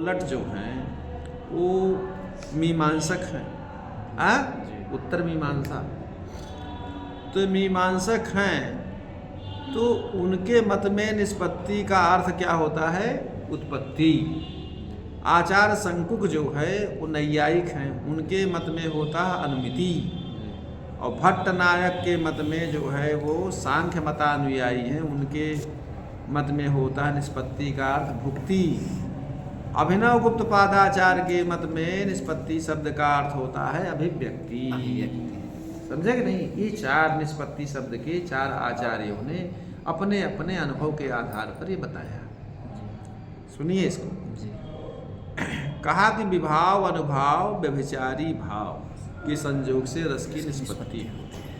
लट जो हैं वो मीमांसक हैं, उत्तर मीमांसा। तो मीमांसक हैं तो उनके मत में निष्पत्ति का अर्थ क्या होता है? उत्पत्ति। आचार्य शंकुक जो है वो नैयायिक हैं, उनके मत में होता है अनुमिति। और भट्ट नायक के मत में जो है वो सांख्य मतानुयायी हैं, उनके मत में होता है निष्पत्ति का अर्थ भुक्ति। अभिनव गुप्त पादाचार्य के मत में निष्पत्ति शब्द का अर्थ होता है अभिव्यक्ति। समझे कि नहीं? ये चार निष्पत्ति शब्द के चार आचार्यों ने अपने अपने अनुभव के आधार पर ये बताया। सुनिए इसको। कहा कि विभाव अनुभाव व्यभिचारी भाव के संयोग से रस की निष्पत्ति होती है।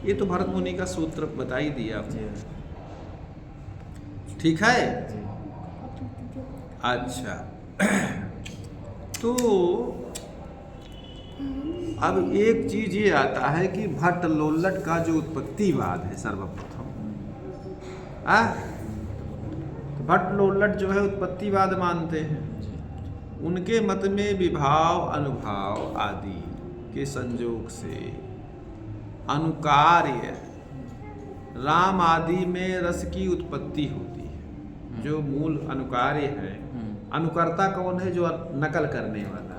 ये तो भरत मुनि का सूत्र बता ही दिया। ठीक है। अच्छा, तो अब एक चीज ये आता है कि भट्ट लोल्लट का जो उत्पत्तिवाद है सर्वप्रथम, तो भट्ट लोल्लट जो है उत्पत्तिवाद मानते हैं। उनके मत में विभाव अनुभाव आदि के संयोग से अनुकार्य राम आदि में रस की उत्पत्ति होती है। जो मूल अनुकार्य है, अनुकर्ता कौन है? जो नकल करने वाला,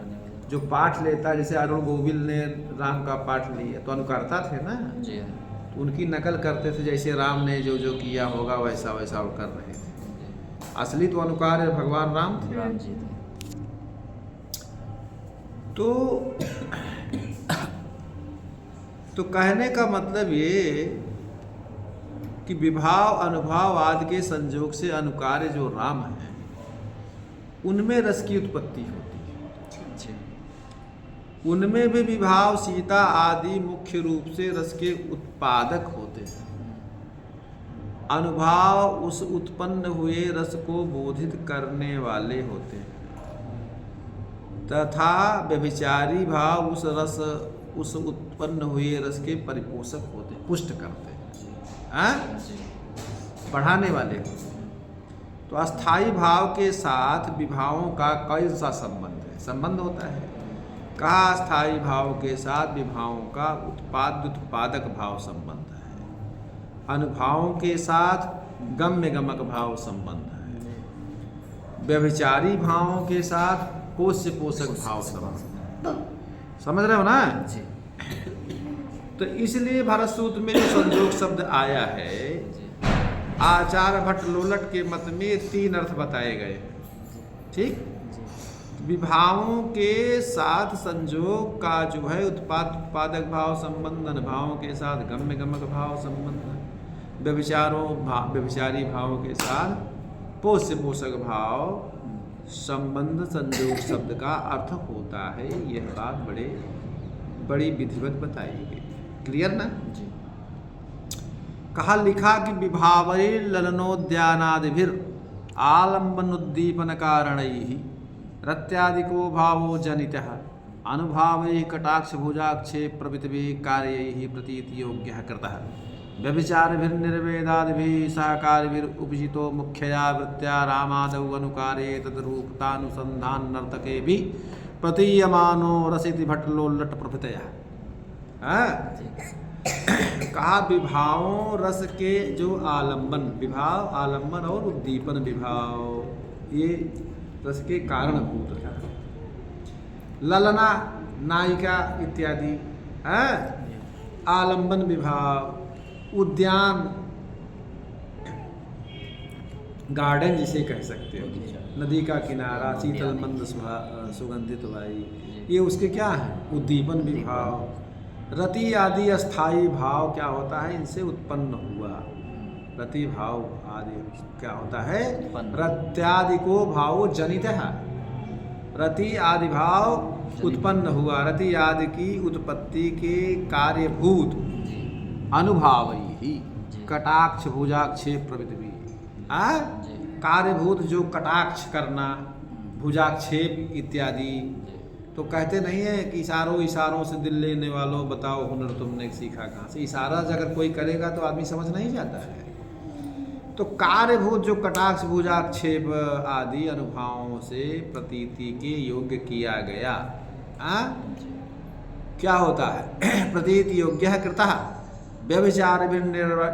जो पाठ लेता है। जैसे अरुण गोविल ने राम का पाठ लिया तो अनुकर्ता थे ना, तो उनकी नकल करते थे। जैसे राम ने जो जो किया होगा वैसा वैसा वो कर रहे थे। असली तो अनुकार्य भगवान राम थे। तो कहने का मतलब ये कि विभाव अनुभाव आदि के संयोग से अनुकार्य जो राम है उनमें रस की उत्पत्ति होती है। उनमें भी विभाव सीता आदि मुख्य रूप से रस के उत्पादक होते हैं। अनुभाव उस उत्पन्न हुए रस को बोधित करने वाले होते हैं तथा व्यभिचारी भाव उस उत्पन्न हुए रस के परिपोषक होते हैं, पुष्ट करते हैं, बढ़ाने वाले होते हैं। तो अस्थाई भाव के साथ विभावों का कई सा संबंध है, संबंध होता है। कहा अस्थाई भाव के साथ विभावों का उत्पादक भाव संबंध है। अनुभावों के साथ गम्य गमक भाव संबंध है। व्यभिचारी भावों के साथ पोष्य पोषक भाव संबंध। समझ रहे हो ना? तो इसलिए भरत सूत्र में जो संयोग शब्द आया है, आचार्य भट्ट लोल्लट के मत में 3 अर्थ बताए गए हैं। ठीक, विभावों के साथ संयोग का जो है उत्पादक भाव संबंध, अनुभावों के साथ गम्य गमक भाव संबंध, व्यभिचारी भावों के साथ पोष्य पोषक भाव संबंध संयोग शब्द का अर्थ होता है। यह बात बड़ी विधिवत बताई गई। क्लियर ना? कहा लिखा कि विभावै ललनोद्यानादिभिर आलम्बनोद्दीपन कारणैः रत्यादिको भावो जनितः अनुभावैः कटाक्ष भुजाक्षेप प्रभृतिभिः कार्यैः प्रतीति योग्यः कृतः व्यभिचारिभिर्निर्वेदादिभिः सहकारिभिरुपजितो मुख्यया वृत्त्या रामादौ अनुकारे तद्रूपतानुसंधान नर्तके भी प्रतीयमानो रसिति भट्टलोल्लट प्रभृतयः। कहा विभावों रस के जो आलंबन, विभाव आलंबन और उद्दीपन विभाव, ये रस के कारणभूत है। ललना नायिका इत्यादि, आलंबन विभाव, उद्यान गार्डन जिसे कह सकते हो, नदी का किनारा, शीतल मंद सुगंधित वायु, ये उसके क्या है? उद्दीपन विभाव। रति आदि अस्थाई भाव क्या होता है? इनसे उत्पन्न हुआ। रति भाव आदि क्या होता है? रत्यादि को भाव जनित है। रति आदि भाव उत्पन्न हुआ, रति आदि की उत्पत्ति के कार्यभूत अनुभाव ही कटाक्ष भुजाक्षेप प्रभृति भी। कार्यभूत जो कटाक्ष करना, भुजाक्षेप इत्यादि। तो कहते नहीं है कि इशारों से दिल लेने वालों बताओ हुनर तुमने सीखा कहाँ से। इशारा अगर कोई करेगा तो आदमी समझ नहीं जाता है। तो कार्यभूत जो कटाक्ष भुजाक्षेप आदि अनुभवों से प्रतीति के योग्य किया गया, क्या होता है? प्रतीति योग्य कृतः व्यभिचार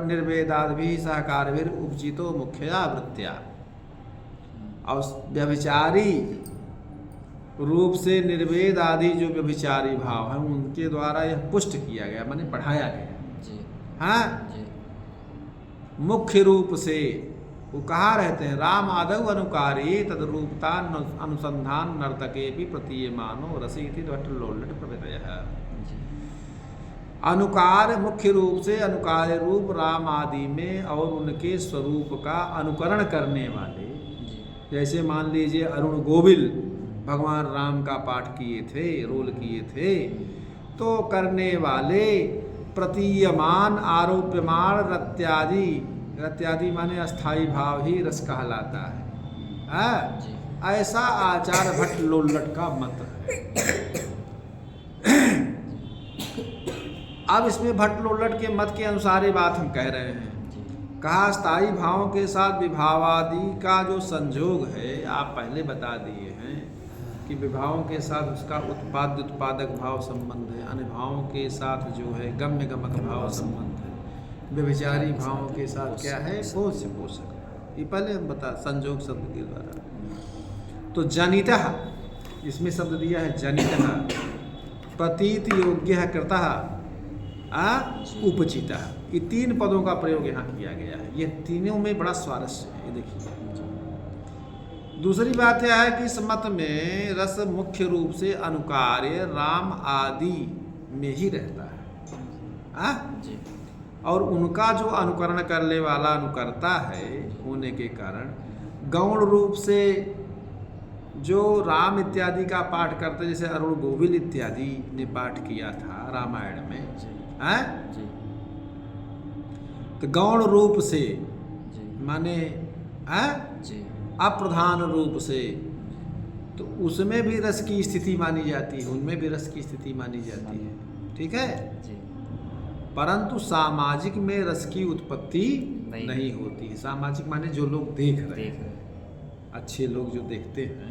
निर्वेदादि सहकार उपचितो मुख्या वृत्तिया। और व्यभिचारी रूप से निर्वेद आदि जो व्यभिचारी भाव है उनके द्वारा यह पुष्ट किया गया, माने बढ़ाया गया। हाँ, मुख्य रूप से वो कहाँ रहते हैं? राम आदव अनुकारी तदरूपता अनुसंधान नर्तके भी प्रतीयमानो रसीति भट्टलोल्लट प्रभृतयः। अनुकार मुख्य रूप से अनुकार रूप राम आदि में और उनके स्वरूप का अनुकरण करने वाले, जैसे मान लीजिए अरुण गोविल भगवान राम का पाठ किए थे, रोल किए थे, तो करने वाले प्रतीयमान आरोप्यमान रत्यादि, रत्यादि माने अस्थाई भाव ही रस कहलाता है। ऐसा आचार्य भट्ट लोल्लट का मत है। अब इसमें भट्ट लोल्लट के मत के अनुसार ये बात हम कह रहे हैं। कहा स्थायी भावों के साथ विभावादि का जो संजोग है, आप पहले बता दिए हैं कि विभावों के साथ उसका उत्पाद्य उत्पादक भाव संबंध है, अनुभावों के साथ जो है गम्य गमक भाव संबंध है, व्यभिचारी भावों के साथ क्या है? पोष से पोषक। ये पहले हम बता संजोग शब्द के द्वारा। तो जनितः, इसमें शब्द दिया है जनितः, प्रतीत योग्य कृतः उपचिता। ये तीन पदों का प्रयोग यहाँ किया गया है। ये तीनों में बड़ा स्वारस्य है, ये देखिए। दूसरी बात यह है कि इस मत में रस मुख्य रूप से अनुकार्य राम आदि में ही रहता है, और उनका जो अनुकरण करने वाला अनुकर्ता है होने के कारण गौण रूप से जो राम इत्यादि का पाठ करते, जैसे अरुण गोविल इत्यादि ने पाठ किया था रामायण में, तो गौण रूप से माने अप्रधान रूप से, तो उसमें भी रस की स्थिति मानी जाती है, उनमें भी रस की स्थिति मानी जाती है, ठीक है। परंतु सामाजिक में रस की उत्पत्ति नहीं होती है। सामाजिक माने जो लोग देख रहे हैं, अच्छे लोग जो देखते हैं।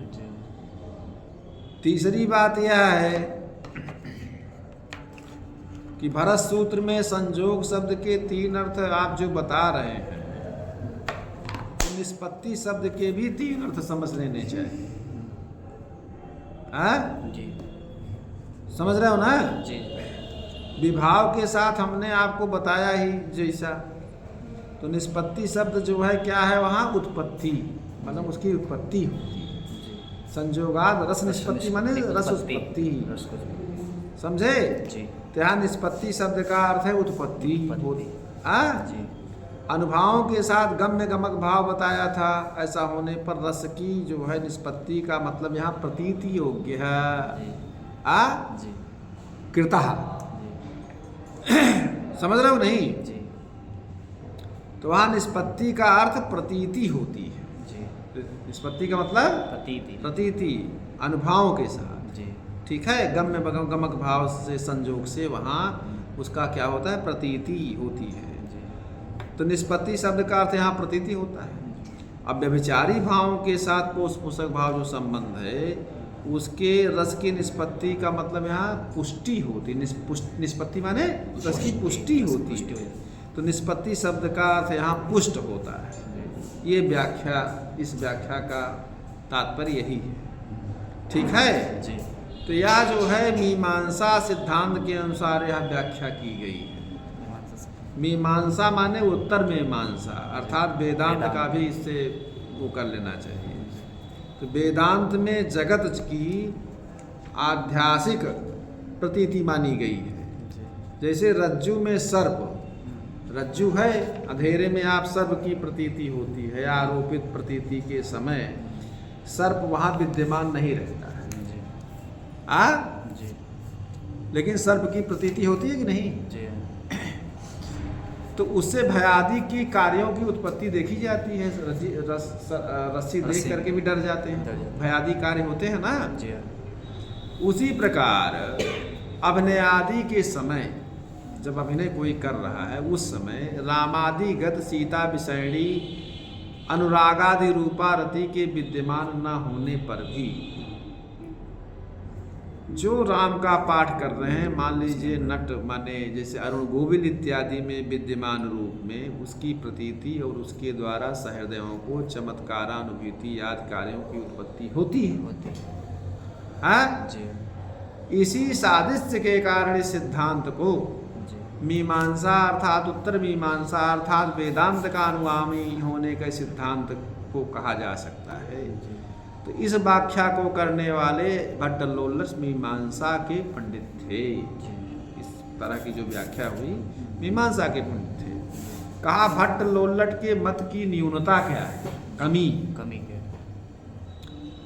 तीसरी बात यह है कि भरत सूत्र में संजोग शब्द के तीन अर्थ आप जो बता रहे हैं, तो निष्पत्ति शब्द के भी तीन अर्थ समझ लेने चाहिए। जी समझ रहे हो ना? जी। विभाव के साथ हमने आपको बताया ही जैसा, तो निष्पत्ति शब्द जो है क्या है? वहाँ उत्पत्ति, मतलब उसकी उत्पत्ति होती है। संजोगाद रस निष्पत्ति माने रस उत्पत्ति, समझे? जी। यहाँ निष्पत्ति शब्द का अर्थ है उत्पत्ति। अनुभावों के साथ गम्य गमक भाव बताया था। ऐसा होने पर रस की जो है निष्पत्ति का मतलब यहाँ प्रतीति योग्य है, कृतः। समझ रहे हो नहीं? जी। तो वहाँ निष्पत्ति का अर्थ प्रतीति होती है। जी। निष्पत्ति का मतलब प्रतीति अनुभावों के साथ। जी। ठीक है, गम्य गमक भाव से संजोग से वहाँ उसका क्या होता है? प्रतीति होती है। तो निष्पत्ति शब्द का अर्थ यहाँ प्रतीति होता है। अब व्यभिचारी भावों के साथ पोष पोषक भाव जो संबंध है, उसके रस की निष्पत्ति का मतलब यहाँ पुष्टि होती। निष्पत्ति माने रस की पुष्टि होती है। तो निष्पत्ति शब्द का अर्थ यहाँ पुष्ट होता है। ये व्याख्या, इस व्याख्या का तात्पर्य यही है। ठीक है जी। तो यह जो है मीमांसा सिद्धांत के अनुसार यह व्याख्या की गई है। मीमांसा माने उत्तर मीमांसा, अर्थात वेदांत का भी इससे वो कर लेना चाहिए। तो वेदांत में जगत की आध्यासिक प्रतीति मानी गई है। जैसे रज्जु में सर्प, रज्जु है, अंधेरे में आप सर्प की प्रतीति होती है। आरोपित प्रतीति के समय सर्प वहाँ विद्यमान नहीं रहता है। जी। लेकिन सर्प की प्रतीति होती है कि नहीं? जी। तो उससे भयादि की कार्यों की उत्पत्ति देखी जाती है। रस्सी देख करके भी डर जाते हैं, भयादि कार्य होते हैं ना। जी। उसी प्रकार अभिनयादि के समय जब अभिनय कोई कर रहा है उस समय रामादिगत सीता विषयणी अनुरागादि रूपा रति के विद्यमान न होने पर भी जो राम का पाठ कर रहे हैं, मान लीजिए नट माने जैसे अरुण गोविल इत्यादि में विद्यमान रूप में उसकी प्रतीति और उसके द्वारा सहृदयों को चमत्कारानुभूति याद कार्यों की उत्पत्ति होती है। हाँ जी। इसी सादृश्य के कारण इस सिद्धांत को मीमांसा अर्थात उत्तर मीमांसा अर्थात वेदांत का अनुगामी होने के सिद्धांत को कहा जा सकता है। तो इस व्याख्या को करने वाले भट्टलोल्लट मीमांसा के पंडित थे। इस तरह की जो व्याख्या हुई मीमांसा के पंडित थे। कहा भट्टलोल्लट के मत की न्यूनता क्या है, कमी क्या?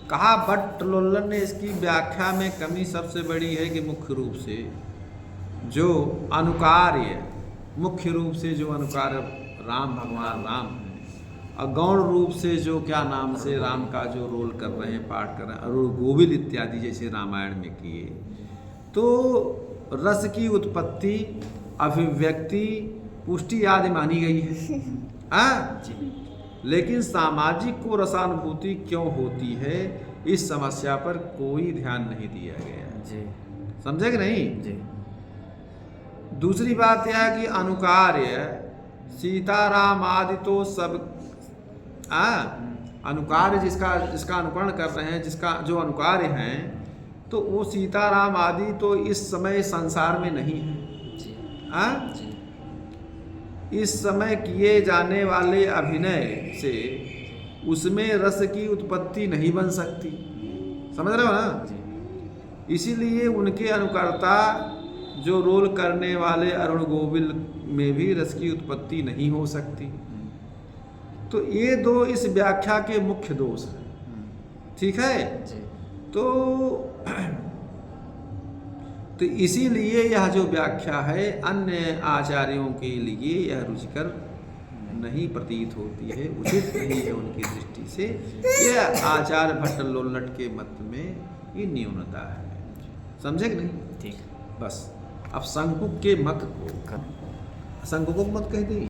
कहा भट्टलोल्लट ने इसकी व्याख्या में कमी सबसे बड़ी है कि मुख्य रूप से जो अनुकार्य, मुख्य रूप से जो अनुकार्य राम भगवान राम है, और गौण रूप से जो क्या नाम से राम का जो रोल कर रहे हैं, पाठ कर रहे हैं, अरुण गोविल इत्यादि जैसे रामायण में किए, तो रस की उत्पत्ति, अभिव्यक्ति, पुष्टि आदि मानी गई है। लेकिन सामाजिक को रसानुभूति क्यों होती है, इस समस्या पर कोई ध्यान नहीं दिया गया जी। समझे कि नहीं जी। दूसरी बात यह है कि अनुकार्य सीताराम आदि तो सब अनुकार्य जिसका अनुकरण कर रहे हैं, जिसका जो अनुकार्य हैं, तो वो सीताराम आदि तो इस समय संसार में नहीं है। इस समय किए जाने वाले अभिनय से उसमें रस की उत्पत्ति नहीं बन सकती। समझ रहे हो ना? इसीलिए उनके अनुकर्ता जो रोल करने वाले अरुण गोविल में भी रस की उत्पत्ति नहीं हो सकती। तो ये दो इस व्याख्या के मुख्य दोष हैं। ठीक है जी। तो इसीलिए यह जो व्याख्या है अन्य आचार्यों के लिए यह रुचिकर नहीं प्रतीत होती है, उचित नहीं है उनकी दृष्टि से। यह आचार्य भट्टलोल्लट के मत में ये न्यूनता है। समझे कि नहीं? ठीक। बस अब शंकुक के मत को, शंकुक मत कह दी।